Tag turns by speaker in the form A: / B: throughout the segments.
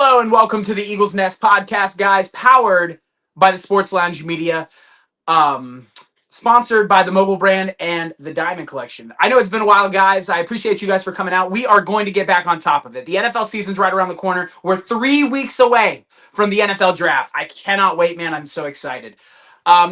A: Hello and welcome to the Eagles Nest podcast, guys, powered by the Sports Lounge Media, um, sponsored by the Mobile Brand and the Diamond Collection. I know it's been a while, guys. I appreciate you guys for coming out. We are going to get back on top of it. The NFL season's right around the corner. We're 3 weeks away from the NFL draft. I cannot wait, man. I'm so excited.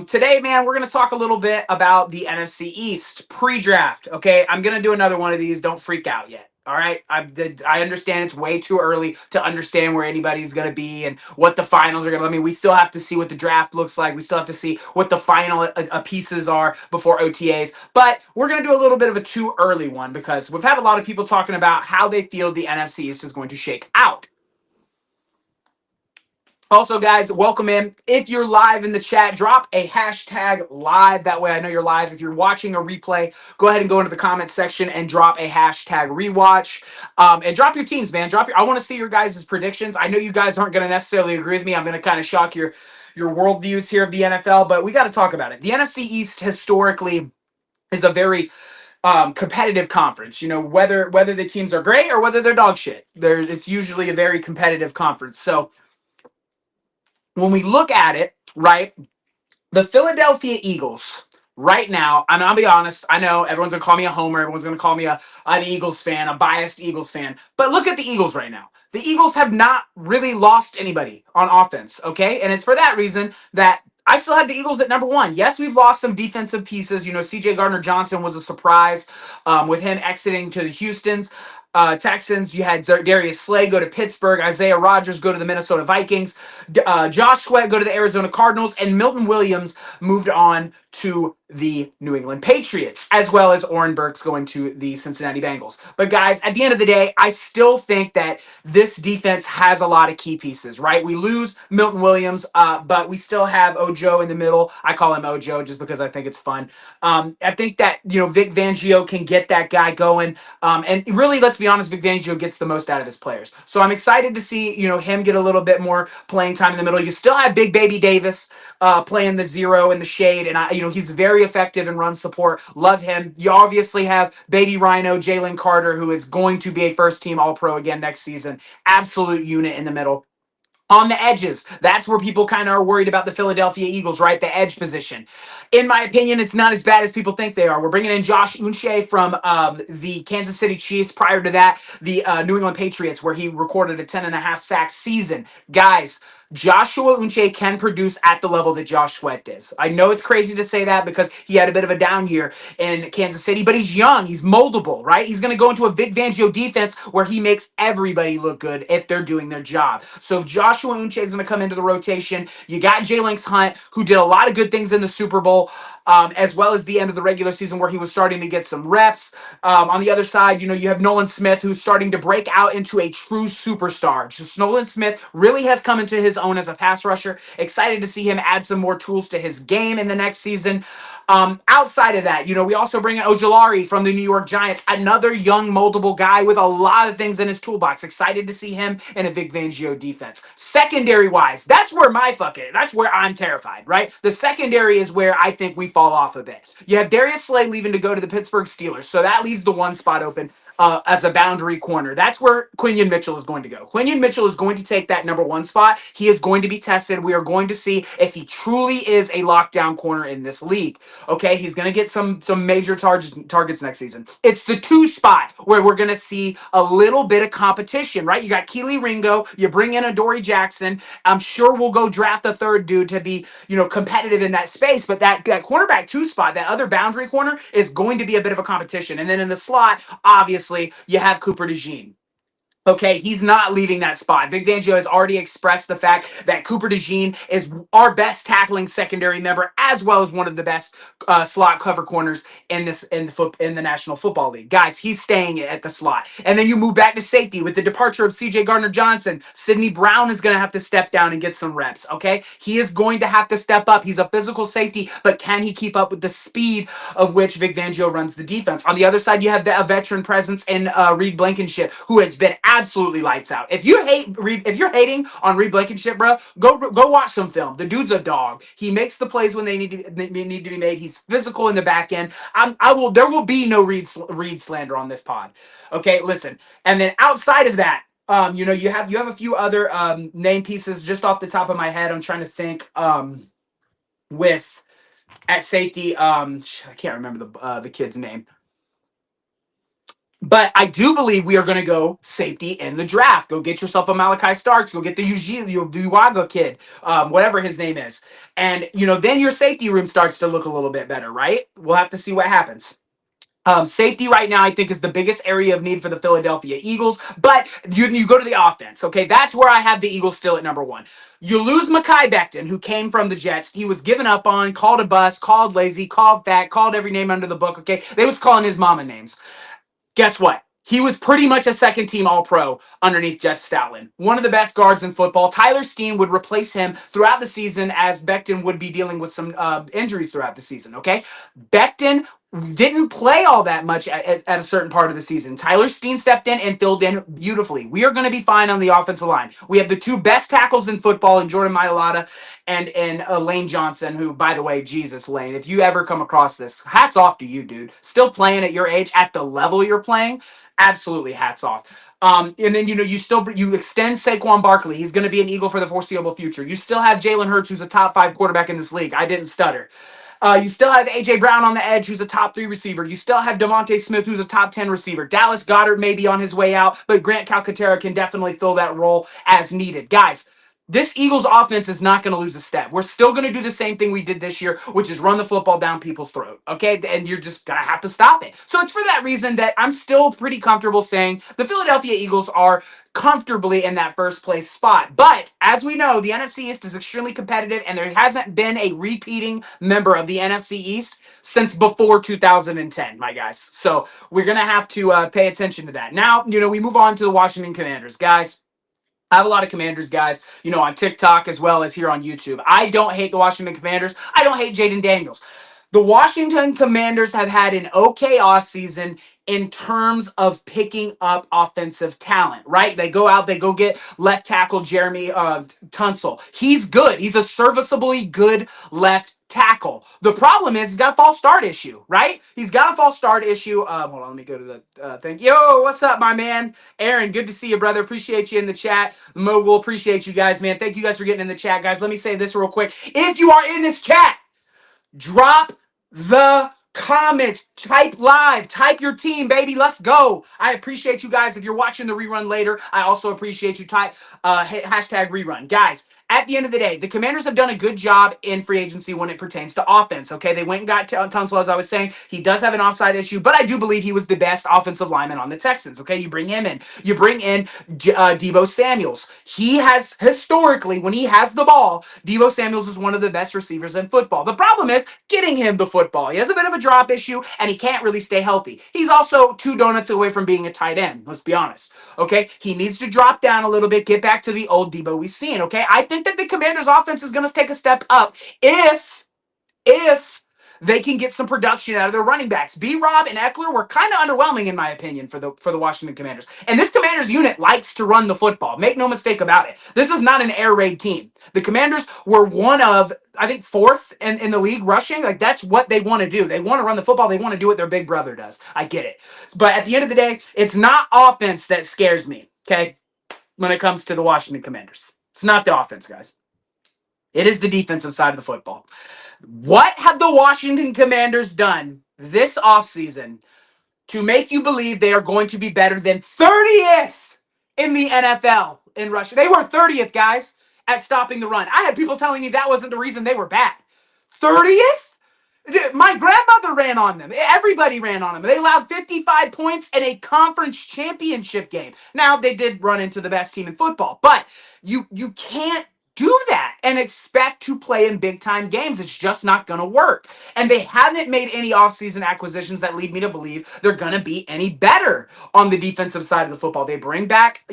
A: Today, man, we're going to talk a little bit about the NFC East pre-draft. Okay, I'm going to do another one of these. Don't freak out yet. All right, I understand it's way too early to understand where anybody's going to be and what the finals are going to. I mean, we still have to see what the draft looks like. We still have to see what the final pieces are before OTAs. But we're going to do a little bit of a too early one because we've had a lot of people talking about how they feel the NFC East is going to shake out. Also, guys, welcome in. If you're live in the chat, drop a hashtag live. That way I know you're live. If you're watching a replay, go ahead and go into the comment section and drop a hashtag rewatch. And drop your teams, man. I want to see your guys' predictions. I know you guys aren't going to necessarily agree with me. I'm going to kind of shock your worldviews here of the NFL, but we got to talk about it. The NFC East historically is a very competitive conference. You know, whether the teams are great or whether they're dog shit. It's usually a very competitive conference. So when we look at it, right, the Philadelphia Eagles right now, and I'll be honest, I know everyone's going to call me a homer, everyone's going to call me an Eagles fan, a biased Eagles fan, but look at the Eagles right now. The Eagles have not really lost anybody on offense, okay? And it's for that reason that I still have the Eagles at number one. Yes, we've lost some defensive pieces. You know, C.J. Gardner-Johnson was a surprise with him exiting to the Houstons. Texans, you had Darius Slay go to Pittsburgh, Isaiah Rodgers go to the Minnesota Vikings, Josh Sweat go to the Arizona Cardinals, and Milton Williams moved on to the New England Patriots, as well as Oren Burks going to the Cincinnati Bengals. But guys, at the end of the day, I still think that this defense has a lot of key pieces, right? We lose Milton Williams, but we still have Ojo in the middle. I call him Ojo just because I think it's fun. I think that, you know, Vic Fangio can get that guy going. And really, let's be honest, Vic Fangio gets the most out of his players. So I'm excited to see, you know, him get a little bit more playing time in the middle. You still have Big Baby Davis playing the zero in the shade, and you know, he's very effective in run support. Love him. You obviously have Baby Rhino, Jalen Carter, who is going to be a first-team All-Pro again next season. Absolute unit in the middle. On the edges, that's where people kind of are worried about the Philadelphia Eagles, right? The edge position. In my opinion, it's not as bad as people think they are. We're bringing in Josh Uche from the Kansas City Chiefs. Prior to that, the New England Patriots, where he recorded a 10.5 sack season. Guys, Joshua Uche can produce at the level that Josh Sweat is. I know it's crazy to say that because he had a bit of a down year in Kansas City, but he's young. He's moldable, right? He's going to go into a Vic Fangio defense where he makes everybody look good if they're doing their job. So if Joshua Uche is going to come into the rotation, you got Jalen Hunt, who did a lot of good things in the Super Bowl, as well as the end of the regular season where he was starting to get some reps. On the other side, you know, you have Nolan Smith, who's starting to break out into a true superstar. Just Nolan Smith really has come into his own as a pass rusher. Excited to see him add some more tools to his game in the next season. Outside of that, you know, we also bring in Ojulari from the New York Giants, another young, moldable guy with a lot of things in his toolbox. Excited to see him in a Vic Fangio defense. Secondary wise, that's where that's where I'm terrified, right? The secondary is where I think we fall off a bit. You have Darius Slay leaving to go to the Pittsburgh Steelers, so that leaves the one spot open as a boundary corner. That's where Quinion Mitchell is going to go. Quinion Mitchell is going to take that number one spot. He is going to be tested. We are going to see if he truly is a lockdown corner in this league. Okay, he's going to get some major targets next season. It's the two spot where we're going to see a little bit of competition, right? You got Keely Ringo, you bring in Adoree Jackson. I'm sure we'll go draft a third dude to be, you know, competitive in that space, but that cornerback two spot, that other boundary corner, is going to be a bit of a competition. And then in the slot, obviously, you have Cooper DeJean. Okay, he's not leaving that spot. Vic Fangio has already expressed the fact that Cooper DeJean is our best tackling secondary member, as well as one of the best slot cover corners in the National Football League. Guys, he's staying at the slot. And then you move back to safety with the departure of C.J. Gardner-Johnson. Sidney Brown is going to have to step down and get some reps. Okay, he is going to have to step up. He's a physical safety, but can he keep up with the speed of which Vic Fangio runs the defense? On the other side, you have a veteran presence in Reed Blankenship, who has been absolutely lights out. If you're hating on Reed Blankenship, bro, go watch some film. The dude's a dog. He makes the plays when they need to be made. He's physical in the back end. There will be no Reed slander on this pod. Okay, listen. And then outside of that, You have a few other name pieces just off the top of my head. I'm trying to think with at safety. I can't remember the kid's name. But I do believe we are going to go safety in the draft. Go get yourself a Malachi Starks. Go get the Uwaga kid, whatever his name is. And, then your safety room starts to look a little bit better, right? We'll have to see what happens. Safety right now, I think, is the biggest area of need for the Philadelphia Eagles. But you go to the offense, okay? That's where I have the Eagles still at number one. You lose Mekhi Becton, who came from the Jets. He was given up on, called a bust, called lazy, called fat, called every name under the book, okay? They was calling his mama names. Guess what? He was pretty much a second team All Pro underneath Jeff Stoutland. One of the best guards in football. Tyler Steen would replace him throughout the season as Becton would be dealing with some injuries throughout the season, okay? Becton didn't play all that much at a certain part of the season. Tyler Steen stepped in and filled in beautifully. We are going to be fine on the offensive line. We have the two best tackles in football in Jordan Mailata and Lane Johnson, who, by the way, Jesus, Lane, if you ever come across this, hats off to you, dude. Still playing at your age at the level you're playing, absolutely hats off. And then you extend Saquon Barkley. He's going to be an Eagle for the foreseeable future. You still have Jalen Hurts, who's a top 5 quarterback in this league. I didn't stutter. You still have A.J. Brown on the edge, who's a top 3 receiver. You still have Devontae Smith, who's a top 10 receiver. Dallas Goedert may be on his way out, but Grant Calcaterra can definitely fill that role as needed. Guys, this Eagles offense is not going to lose a step. We're still going to do the same thing we did this year, which is run the football down people's throat, okay? And you're just going to have to stop it. So it's for that reason that I'm still pretty comfortable saying the Philadelphia Eagles are comfortably in that first place spot. But as we know, the NFC East is extremely competitive, and there hasn't been a repeating member of the NFC East since before 2010, my guys. So we're going to have to pay attention to that. Now, we move on to the Washington Commanders. Guys, I have a lot of Commanders guys, on TikTok as well as here on YouTube. I don't hate the Washington Commanders. I don't hate Jaden Daniels. The Washington Commanders have had an okay offseason in terms of picking up offensive talent, right? They go out, they go get left tackle Jeremy Tunsil. He's good. He's a serviceably good left tackle. The problem is he's got a false start issue, right? He's got a false start issue. Hold on, let me go to the thing. Yo, what's up, my man? Aaron, good to see you, brother. Appreciate you in the chat. Mogul, appreciate you guys, man. Thank you guys for getting in the chat, guys. Let me say this real quick. If you are in this chat, drop the comments, type live, type your team, baby. Let's go. I appreciate you guys. If you're watching the rerun later, I also appreciate you. Type hashtag rerun. Guys, at the end of the day, the Commanders have done a good job in free agency when it pertains to offense. Okay, they went and got Tunsil, as I was saying. He does have an offside issue, but I do believe he was the best offensive lineman on the Texans. Okay, you bring him in. You bring in Deebo Samuels. He has historically, when he has the ball, Deebo Samuels is one of the best receivers in football. The problem is getting him the football. He has a bit of a drop issue, and he can't really stay healthy. He's also 2 donuts away from being a tight end. Let's be honest. Okay, he needs to drop down a little bit, get back to the old Deebo we've seen. Okay, I think that the Commanders' offense is going to take a step up if they can get some production out of their running backs. B-Rob and Eckler were kind of underwhelming, in my opinion, for the Washington Commanders. And this Commanders unit likes to run the football. Make no mistake about it. This is not an air raid team. The Commanders were one of, I think, 4th in the league rushing. Like, that's what they want to do. They want to run the football. They want to do what their big brother does. I get it. But at the end of the day, it's not offense that scares me, okay, when it comes to the Washington Commanders. It's not the offense, guys. It is the defensive side of the football. What have the Washington Commanders done this offseason to make you believe they are going to be better than 30th in the NFL in rushing? They were 30th, guys, at stopping the run. I had people telling me that wasn't the reason they were bad. 30th? My grandmother ran on them. Everybody ran on them. They allowed 55 points in a conference championship game. Now, they did run into the best team in football, but you can't do that and expect to play in big-time games. It's just not going to work. And they haven't made any offseason acquisitions that lead me to believe they're going to be any better on the defensive side of the football. They bring back,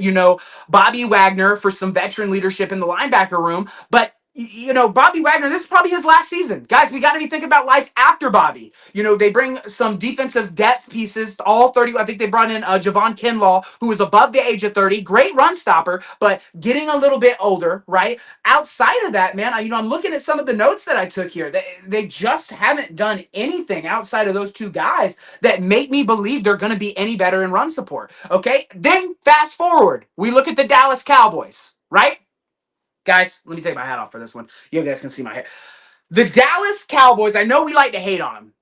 A: Bobby Wagner for some veteran leadership in the linebacker room, but Bobby Wagner, this is probably his last season. Guys, we got to be thinking about life after Bobby. They bring some defensive depth pieces, all 30. I think they brought in Javon Kinlaw, who was above the age of 30, great run stopper, but getting a little bit older, right? Outside of that, man, I'm looking at some of the notes that I took here. They just haven't done anything outside of those two guys that make me believe they're going to be any better in run support. Okay, then fast forward, we look at the Dallas Cowboys, right? Guys, let me take my hat off for this one. You guys can see my hair. The Dallas Cowboys, I know we like to hate on them.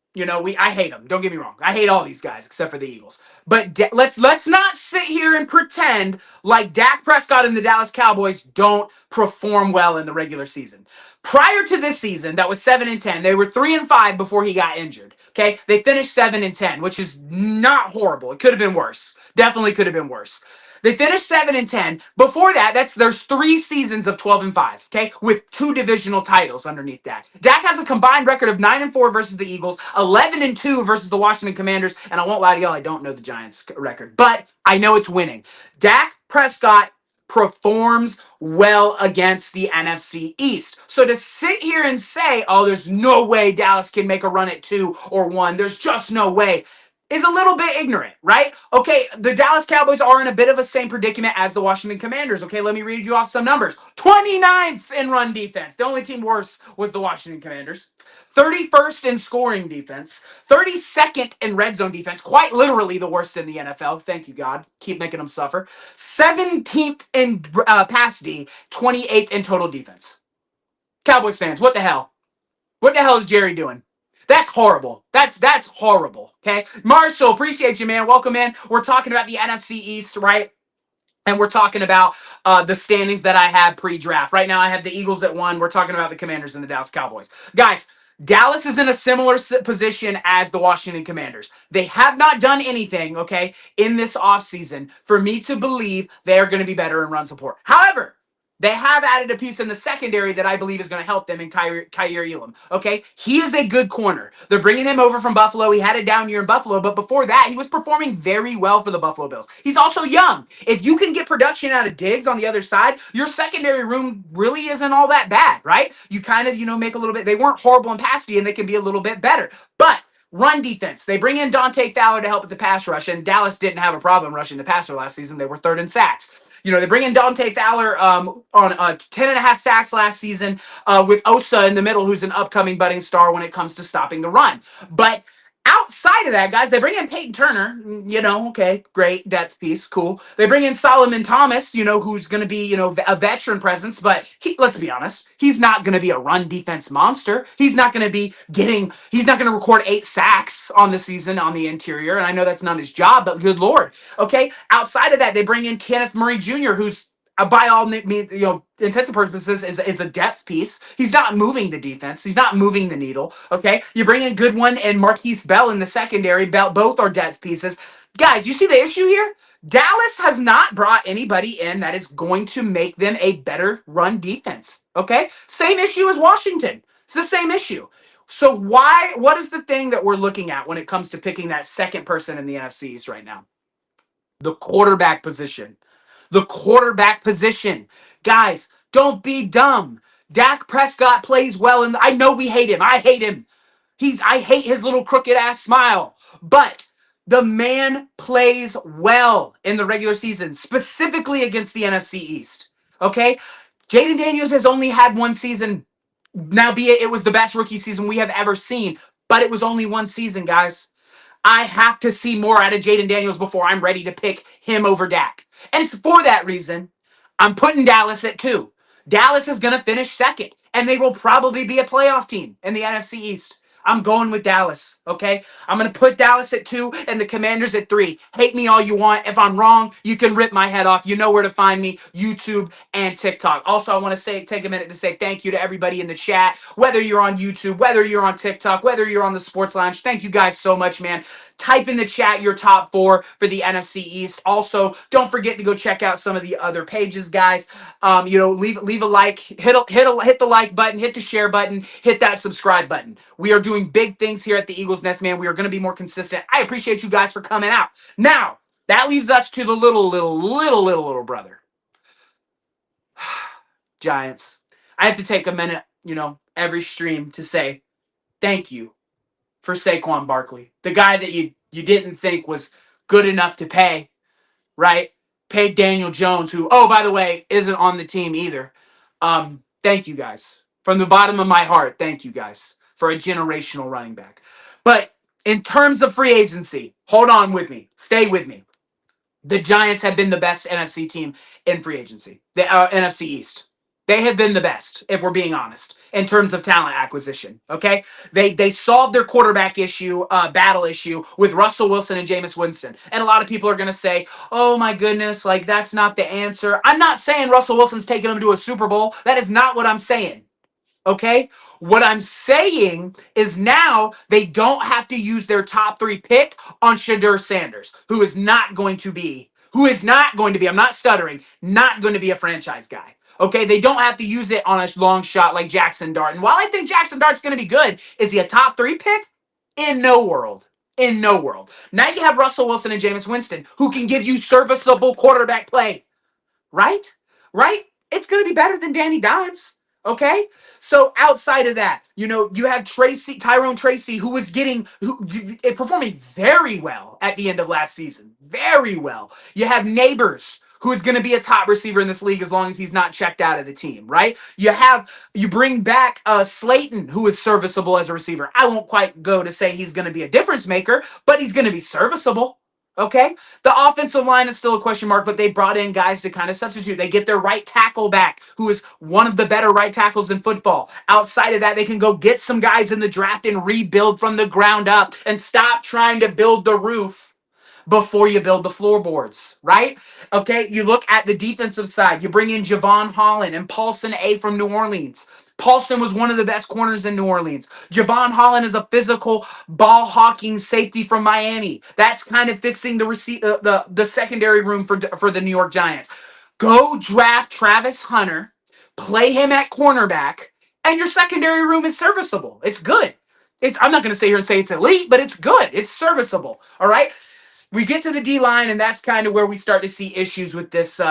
A: I hate them. Don't get me wrong. I hate all these guys except for the Eagles. But let's not sit here and pretend like Dak Prescott and the Dallas Cowboys don't perform well in the regular season. Prior to this season, that was 7-10. They were 3-5 before he got injured. Okay, they finished 7-10, which is not horrible. It could have been worse. Definitely could have been worse. They finished 7-10. Before that, there's 3 seasons of 12-5, okay, with 2 divisional titles underneath Dak. Dak has a combined record of 9-4 versus the Eagles, 11-2 versus the Washington Commanders, and I won't lie to y'all, I don't know the Giants' record, but I know it's winning. Dak Prescott performs well against the NFC East. So to sit here and say, oh, there's no way Dallas can make a run at 2 or 1, there's just no way, is a little bit ignorant, right? Okay, the Dallas Cowboys are in a bit of a same predicament as the Washington Commanders. Okay, let me read you off some numbers. 29th in run defense. The only team worse was the Washington Commanders. 31st in scoring defense. 32nd in red zone defense. Quite literally the worst in the NFL. Thank you, God. Keep making them suffer. 17th in pass D. 28th in total defense. Cowboys fans, what the hell? What the hell is Jerry doing? That's horrible. That's horrible. Okay, Marshall, appreciate you, man. Welcome in. We're talking about the NFC East, right? And we're talking about the standings that I had pre-draft. Right now, I have the Eagles at 1. We're talking about the Commanders and the Dallas Cowboys. Guys, Dallas is in a similar position as the Washington Commanders. They have not done anything, okay, in this offseason for me to believe they are going to be better in run support. However, they have added a piece in the secondary that I believe is going to help them in Kaiir Elam. Okay, he is a good corner. They're bringing him over from Buffalo. He had a down year in Buffalo, but before that, he was performing very well for the Buffalo Bills. He's also young. If you can get production out of Diggs on the other side, your secondary room really isn't all that bad, right? You kind of, make a little bit. They weren't horrible in pass D, and they can be a little bit better, but run defense. They bring in Dante Fowler to help with the pass rush, and Dallas didn't have a problem rushing the passer last season. They were 3rd in sacks. They bring in Dante Fowler on 10.5 sacks last season with Osa in the middle, who's an upcoming budding star when it comes to stopping the run. But outside of that, guys, they bring in Peyton Turner, okay, great, depth piece, cool. They bring in Solomon Thomas, who's going to be, a veteran presence, but let's be honest, he's not going to be a run defense monster. He's not going to record 8 sacks on the season on the interior, and I know that's not his job, but good Lord, okay? Outside of that, they bring in Kenneth Murray Jr., who's by all intents and purposes, is a depth piece. He's not moving the defense. He's not moving the needle. Okay, you bring in Goodwin and Marquise Bell in the secondary. Both are depth pieces. Guys, you see the issue here? Dallas has not brought anybody in that is going to make them a better run defense. Okay, same issue as Washington. It's the same issue. So what is the thing that we're looking at when it comes to picking that second person in the NFC East right now? The quarterback position. The quarterback position. Guys, don't be dumb. Dak Prescott plays well, and I know we hate him. I hate him. I hate his little crooked ass smile. But the man plays well in the regular season, specifically against the NFC East. Okay? Jayden Daniels has only had 1 season. Now, be it was the best rookie season we have ever seen, but it was only 1 season, guys. I have to see more out of Jayden Daniels before I'm ready to pick him over Dak. And it's for that reason I'm putting Dallas at 2. Dallas is going to finish 2nd, and they will probably be a playoff team in the NFC East. I'm going with Dallas, okay? I'm going to put Dallas at 2 and the Commanders at 3. Hate me all you want. If I'm wrong, you can rip my head off. You know where to find me, YouTube and TikTok. Also, I want to take a minute to say thank you to everybody in the chat, whether you're on YouTube, whether you're on TikTok, whether you're on the Sports Lounge. Thank you guys so much, man. Type in the chat your top 4 for the NFC East. Also, don't forget to go check out some of the other pages, guys. Leave a like, hit the like button, hit the share button, hit that subscribe button. We are doing big things here at the Eagles Nest, man. We are going to be more consistent. I appreciate you guys for coming out. Now, that leaves us to the little brother. Giants. I have to take a minute, every stream to say thank you for Saquon Barkley, the guy that you didn't think was good enough to pay, right? Paid Daniel Jones, who, oh, by the way, isn't on the team either. Thank you guys. From the bottom of my heart, thank you guys for a generational running back. But in terms of free agency, hold on with me. Stay with me. The Giants have been the best NFC team in free agency, the NFC East. They have been the best, if we're being honest, in terms of talent acquisition. Okay, they solved their quarterback issue, battle issue with Russell Wilson and Jameis Winston. And a lot of people are going to say, "Oh my goodness, like that's not the answer." I'm not saying Russell Wilson's taking them to a Super Bowl. That is not what I'm saying. Okay? What I'm saying is now they don't have to use their top 3 pick on Shadur Sanders, who is not going to be, I'm not stuttering, not going to be a franchise guy. Okay? They don't have to use it on a long shot like Jackson Dart. And while I think Jackson Dart's going to be good, is he a top 3 pick? In no world. In no world. Now you have Russell Wilson and Jameis Winston, who can give you serviceable quarterback play. Right? Right? It's going to be better than Danny Dimes. Okay? So outside of that, you have Tyrone Tracy, who was performing very well at the end of last season. Very well. You have Neighbors, who is going to be a top receiver in this league as long as he's not checked out of the team, right? You bring back Slayton, who is serviceable as a receiver. I won't quite go to say he's going to be a difference maker, but he's going to be serviceable. Okay? The offensive line is still a question mark, but they brought in guys to kind of substitute. They get their right tackle back, who is one of the better right tackles in football. Outside of that, they can go get some guys in the draft and rebuild from the ground up and stop trying to build the roof before you build the floorboards, right? Okay, you look at the defensive side. You bring in Javon Holland and Paulson A from New Orleans. Paulson was one of the best corners in New Orleans. Javon Holland is a physical ball hawking safety from Miami. That's kind of fixing the secondary room for the New York Giants. Go draft Travis Hunter, play him at cornerback, and your secondary room is serviceable. It's good. I'm not going to sit here and say it's elite, but it's good. It's serviceable. All right. We get to the D line, and that's kind of where we start to see issues with this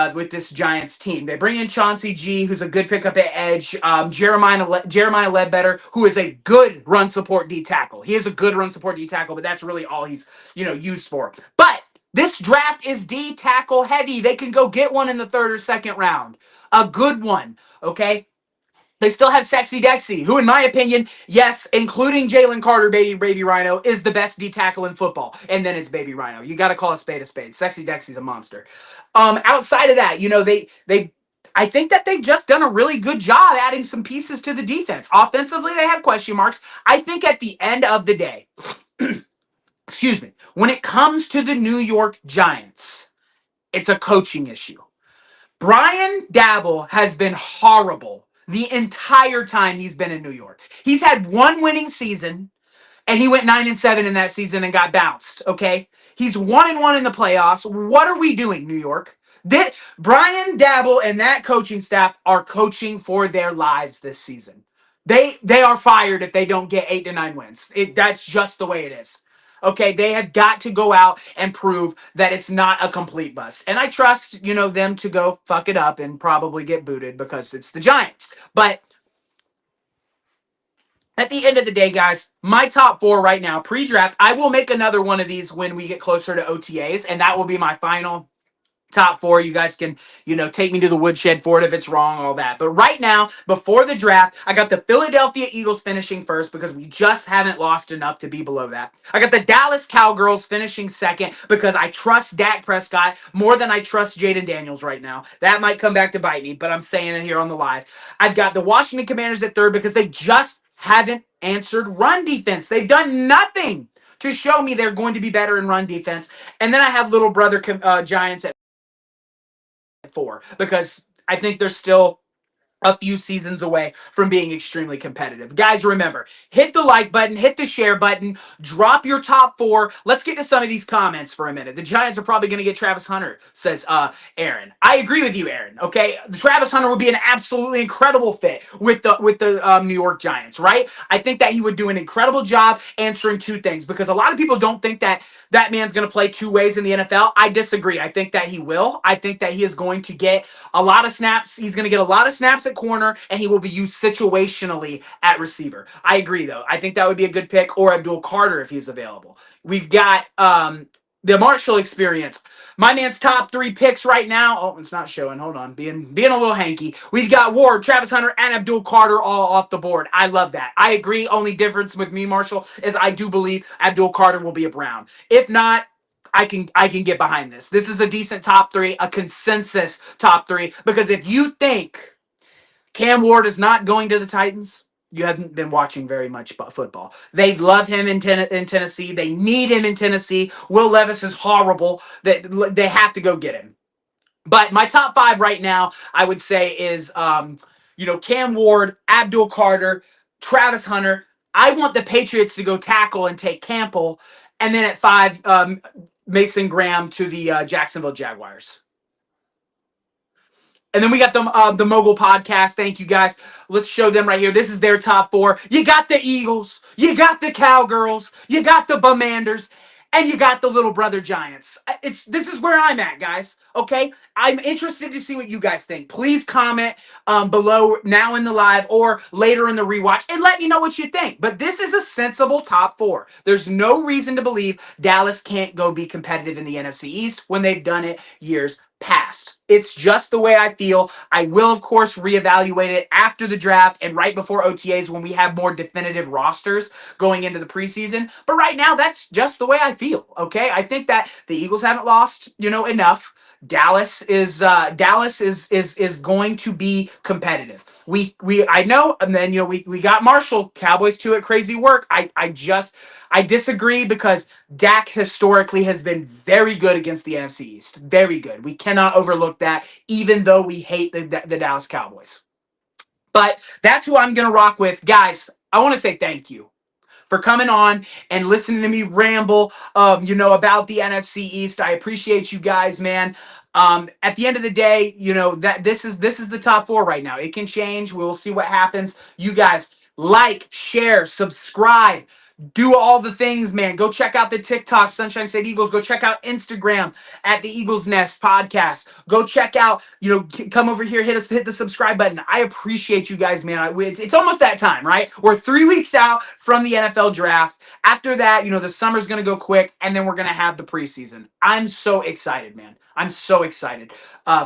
A: Giants team. They bring in Chauncey G, who's a good pickup at edge. Jeremiah Ledbetter, who is a good run support D tackle. He is a good run support D tackle, but that's really all he's used for. But this draft is D tackle heavy. They can go get one in the 3rd or 2nd round, a good one. Okay. They still have Sexy Dexy, who, in my opinion, yes, including Jalen Carter, Baby Rhino, is the best D tackle in football. And then it's Baby Rhino. You got to call a spade a spade. Sexy Dexy's a monster. Outside of that, I think that they've just done a really good job adding some pieces to the defense. Offensively, they have question marks. I think at the end of the day, excuse me, when it comes to the New York Giants, it's a coaching issue. Brian Daboll has been horrible the entire time he's been in New York. He's had one winning season, and he went 9-7 in that season and got bounced. Okay, he's 1-1 in the playoffs. What are we doing, New York? Brian Daboll and that coaching staff are coaching for their lives this season. They are fired if they don't get 8 to 9 wins. That's just the way it is. Okay, they have got to go out and prove that it's not a complete bust. And I trust, them to go fuck it up and probably get booted because it's the Giants. But at the end of the day, guys, my top 4 right now, pre-draft, I will make another one of these when we get closer to OTAs, and that will be my final top 4. You guys can, take me to the woodshed for it if it's wrong, all that. But right now, before the draft, I got the Philadelphia Eagles finishing first because we just haven't lost enough to be below that. I got the Dallas Cowgirls finishing second because I trust Dak Prescott more than I trust Jaden Daniels right now. That might come back to bite me, but I'm saying it here on the live. I've got the Washington Commanders at 3rd because they just haven't answered run defense. They've done nothing to show me they're going to be better in run defense. And then I have little brother Giants at 4 because I think they're still a few seasons away from being extremely competitive. Guys, remember, hit the like button, hit the share button, drop your top 4. Let's get to some of these comments for a minute. The Giants are probably going to get Travis Hunter, says Aaron. I agree with you, Aaron. Okay, Travis Hunter would be an absolutely incredible fit with the New York Giants, right? I think that he would do an incredible job answering 2 things because a lot of people don't think that man's going to play 2 ways in the NFL. I disagree. I think that he will. I think that he is going to get a lot of snaps. He's going to get a lot of snaps at corner, and he will be used situationally at receiver. I agree, though. I think that would be a good pick, or Abdul Carter if he's available. We've got the Marshall experience. My man's top three picks right now. Oh, it's not showing. Hold on. Being a little hanky. We've got Ward, Travis Hunter, and Abdul Carter all off the board. I love that. I agree. Only difference with me, Marshall, is I do believe Abdul Carter will be a Brown. If not, I can get behind this. This is a decent top three, a consensus top three. Because if you think Cam Ward is not going to the Titans, you haven't been watching very much football. They love him in Tennessee. They need him in Tennessee. Will Levis is horrible. They have to go get him. But my top five right now, I would say, is Cam Ward, Abdul Carter, Travis Hunter. I want the Patriots to go tackle and take Campbell, and then at five, Mason Graham to the Jacksonville Jaguars. And then we got the Mogul Podcast. Thank you, guys. Let's show them right here. This is their top four. You got the Eagles. You got the Cowgirls. You got the Bumanders. And you got the Little Brother Giants. This is where I'm at, guys. Okay? I'm interested to see what you guys think. Please comment below now in the live or later in the rewatch and let me know what you think. But this is a sensible top four. There's no reason to believe Dallas can't go be competitive in the NFC East when they've done it years past. It's just the way I feel. I will, of course, reevaluate it after the draft and right before OTAs when we have more definitive rosters going into the preseason. But right now, that's just the way I feel. Okay, I think that the Eagles haven't lost, enough. Dallas is going to be competitive. I know, and then we got Marshall, Cowboys too at crazy work. I disagree because Dak historically has been very good against the NFC East. Very good. We cannot overlook that, even though we hate the Dallas Cowboys. But that's who I'm going to rock with. Guys, I want to say thank you for coming on and listening to me ramble, about the NFC East. I appreciate you guys, man. At the end of the day, that this is the top four right now. It can change. We'll see what happens. You guys like, share, subscribe. Do all the things, man. Go check out the TikTok, Sunshine State Eagles. Go check out Instagram at the Eagles Nest Podcast. Go check out, come over here, hit the subscribe button. I appreciate you guys, man. It's almost that time, right? We're 3 weeks out from the NFL draft. After that, the summer's going to go quick, and then we're going to have the preseason. I'm so excited, man. I'm so excited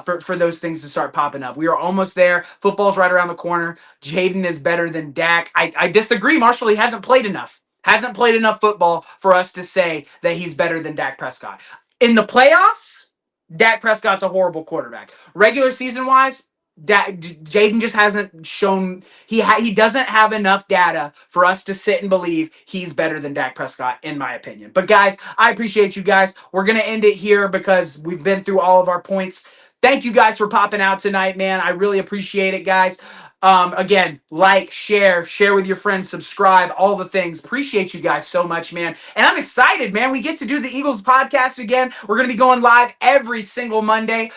A: for those things to start popping up. We are almost there. Football's right around the corner. Jaden is better than Dak. I disagree, Marshall. He hasn't played enough. Hasn't played enough football for us to say that he's better than Dak Prescott. In the playoffs, Dak Prescott's a horrible quarterback. Regular season-wise, Jaden just hasn't shown he doesn't have enough data for us to sit and believe he's better than Dak Prescott, in my opinion. But guys, I appreciate you guys. We're gonna end it here because we've been through all of our points. Thank you guys for popping out tonight, man. I really appreciate it, guys. Again, like, share with your friends, subscribe, all the things. Appreciate you guys so much, man. And I'm excited, man. We get to do the Eagles podcast again. We're going to be going live every single Monday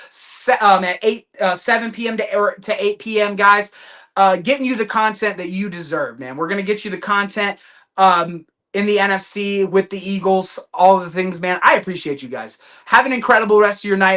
A: at 7 p.m. to 8 p.m., guys. Getting you the content that you deserve, man. We're going to get you the content in the NFC with the Eagles, all the things, man. I appreciate you guys. Have an incredible rest of your night.